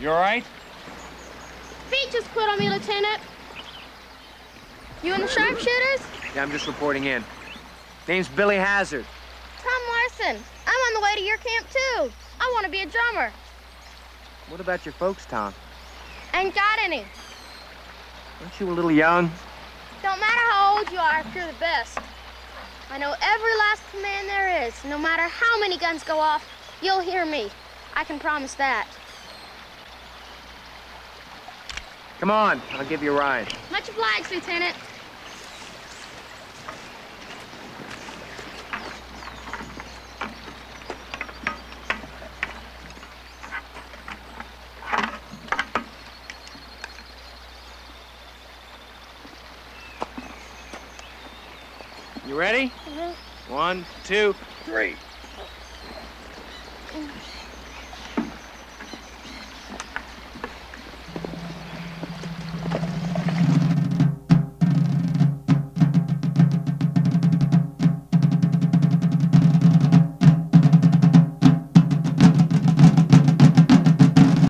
You all right? Pete just quit on me, Lieutenant. You in the sharpshooters? Yeah, I'm just reporting in. Name's Billy Hazard. Tom Larson. I'm on the way to your camp, too. I want to be a drummer. What about your folks, Tom? Ain't got any. Aren't you a little young? Don't matter how old you are if you're the best. I know every last command there is. No matter how many guns go off, you'll hear me. I can promise that. Come on, I'll give you a ride. Much obliged, Lieutenant. You ready? 1, 2, 3.